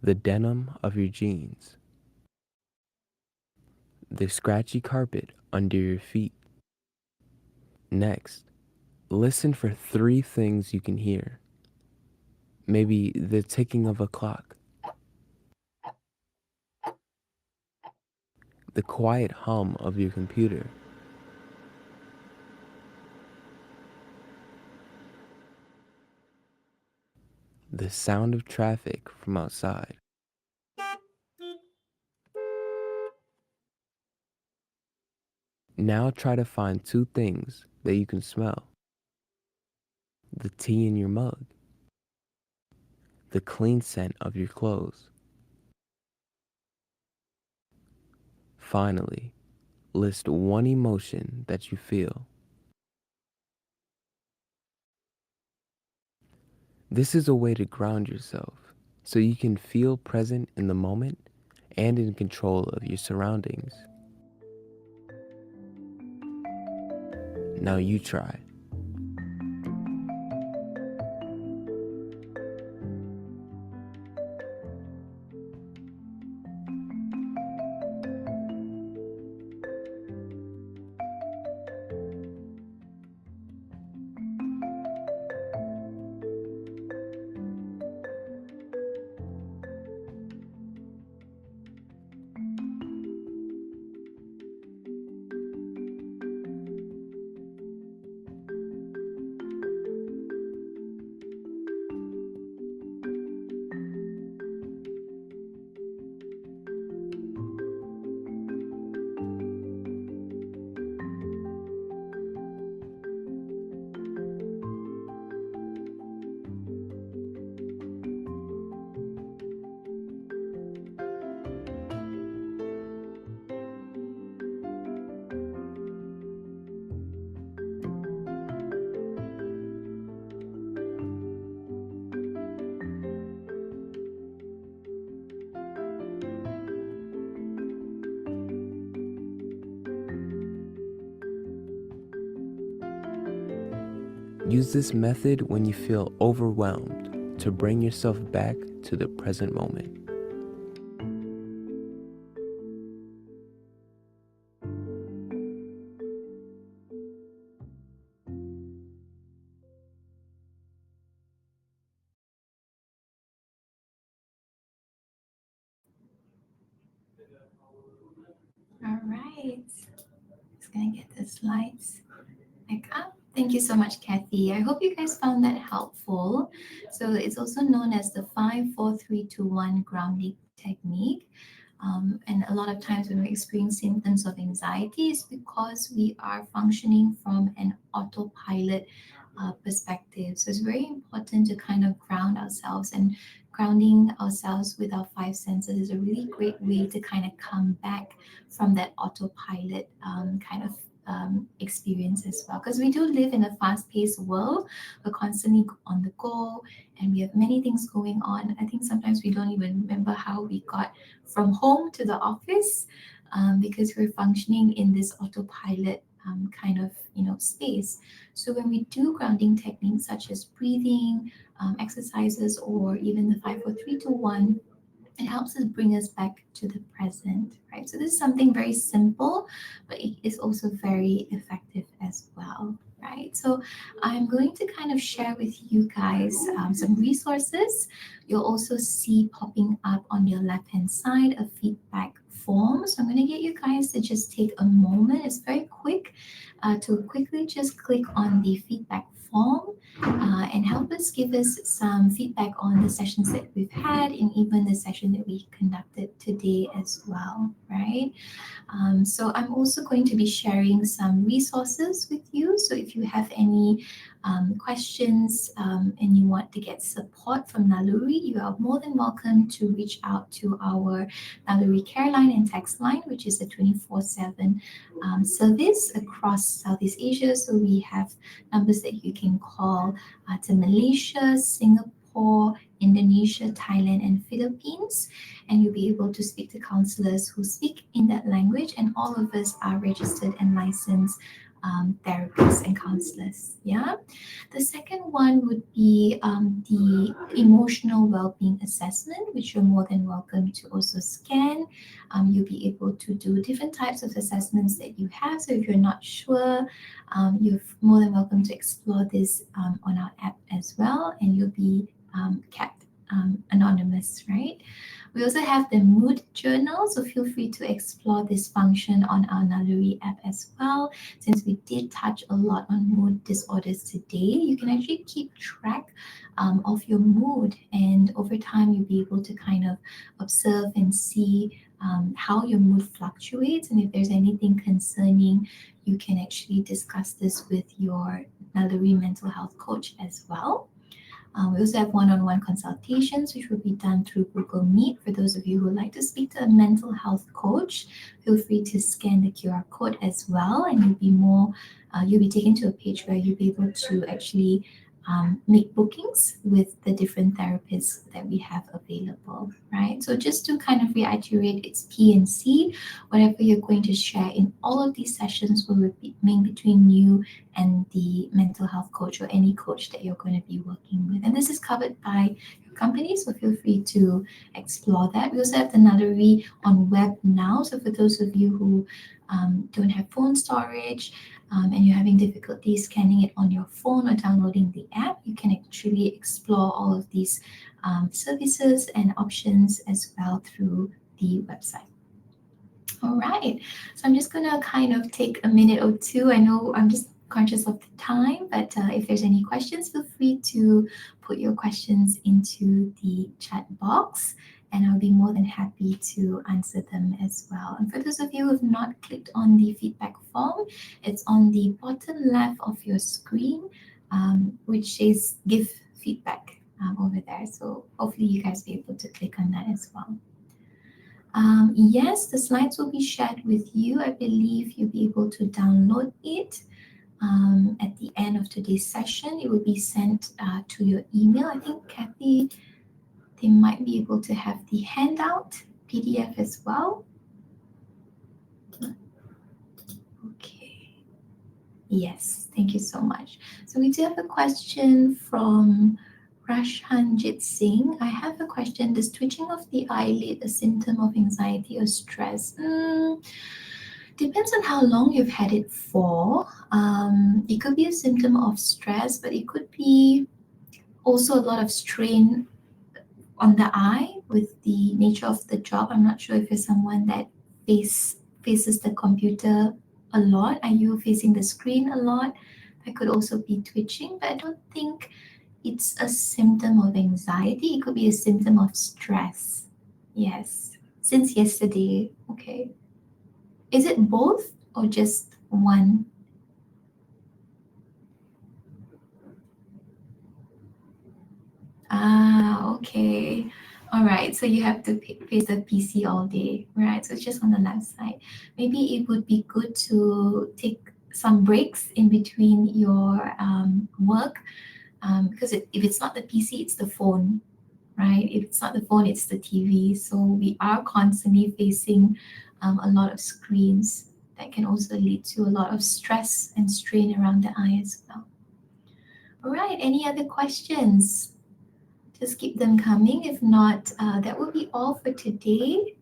the denim of your jeans, the scratchy carpet under your feet. Next, listen for 3 things you can hear. Maybe the ticking of a clock, the quiet hum of your computer, the sound of traffic from outside. Now try to find 2 things that you can smell: the tea in your mug, the clean scent of your clothes. Finally, list 1 emotion that you feel. This is a way to ground yourself so you can feel present in the moment and in control of your surroundings. Now you try. Use this method when you feel overwhelmed to bring yourself back to the present moment. All right. Just gonna get the slides back up. Thank you so much, Kathy. I hope you guys found that helpful. So it's also known as the 5-4-3-2-1 grounding technique. And a lot of times when we experience symptoms of anxiety, it's because we are functioning from an autopilot perspective. So it's very important to kind of ground ourselves, and grounding ourselves with our five senses is a really great way to kind of come back from that autopilot kind of experience as well. Because we do live in a fast paced world, we're constantly on the go and we have many things going on. I think sometimes we don't even remember how we got from home to the office because we're functioning in this autopilot kind of space. So when we do grounding techniques such as breathing exercises or even the 5-4-3-2-1, it helps us bring us back to the present, right? So this is something very simple, but it is also very effective as well, right? So I'm going to kind of share with you guys some resources. You'll also see popping up on your left hand side a feedback form. So I'm going to get you guys to just take a moment. It's very quick to quickly just click on the feedback form and help us give us some feedback on the sessions that we've had and even the session that we conducted today as well, right? So I'm also going to be sharing some resources with you. So if you have any questions and you want to get support from Naluri, you are more than welcome to reach out to our Naluri Care Line and Text Line, which is a 24/7 service across Southeast Asia. So we have numbers that you can call to Malaysia, Singapore, Indonesia, Thailand, and Philippines. And you'll be able to speak to counselors who speak in that language. And all of us are registered and licensed therapists and counselors. Yeah. The second one would be the emotional well-being assessment, which you're more than welcome to also scan. You'll be able to do different types of assessments that you have. So if you're not sure, you're more than welcome to explore this on our app as well, and you'll be kept anonymous, right? We also have the mood journal, so feel free to explore this function on our Naluri app as well. Since we did touch a lot on mood disorders today, you can actually keep track of your mood, and over time you'll be able to kind of observe and see how your mood fluctuates, and if there's anything concerning, you can actually discuss this with your Naluri mental health coach as well. We also have one-on-one consultations, which will be done through Google Meet. For those of you who would like to speak to a mental health coach, feel free to scan the QR code as well, and you'll be taken to a page where you'll be able to actually make bookings with the different therapists that we have available, right? So just to kind of reiterate, it's PNC. Whatever you're going to share in all of these sessions will remain between you and the mental health coach or any coach that you're going to be working with. And this is covered by your company, so feel free to explore that. We also have the Naluri on web now. So for those of you who don't have phone storage, and you're having difficulty scanning it on your phone or downloading the app, you can actually explore all of these services and options as well through the website. All right. So I'm just going to kind of take a minute or two. I know I'm just conscious of the time, but if there's any questions, feel free to put your questions into the chat box and I'll be more than happy to answer them as well. And for those of you who have not clicked on the feedback form, it's on the bottom left of your screen, which says give feedback over there. So hopefully you guys be able to click on that as well. Yes, the slides will be shared with you. I believe you'll be able to download it at the end of today's session. It will be sent to your email. I think Kathy, they might be able to have the handout PDF as well. Okay. Yes, thank you so much. So we do have a question from Rashhanjit Singh. I have a question. Does twitching of the eyelid a symptom of anxiety or stress? Depends on how long you've had it for. It could be a symptom of stress, but it could be also a lot of strain on the eye with the nature of the job. I'm not sure if you're someone that faces the computer a lot. Are you facing the screen a lot? That could also be twitching, but I don't think it's a symptom of anxiety. It could be a symptom of stress. Yes. Since yesterday. Okay. Is it both or just one? Ah, okay. All right. So you have to face the PC all day, right? So it's just on the left side. Maybe it would be good to take some breaks in between your work, because if it's not the PC, it's the phone, right? If it's not the phone, it's the TV. So we are constantly facing a lot of screens that can also lead to a lot of stress and strain around the eye as well. All right. Any other questions? Just keep them coming. If not, that will be all for today.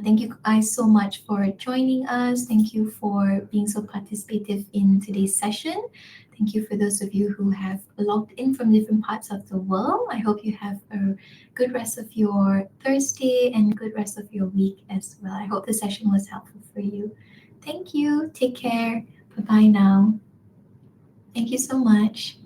Thank you guys so much for joining us. Thank you for being so participative in today's session. Thank you for those of you who have logged in from different parts of the world. I hope you have a good rest of your Thursday and good rest of your week as well. I hope the session was helpful for you. Thank you. Take care. Bye bye now. Thank you so much.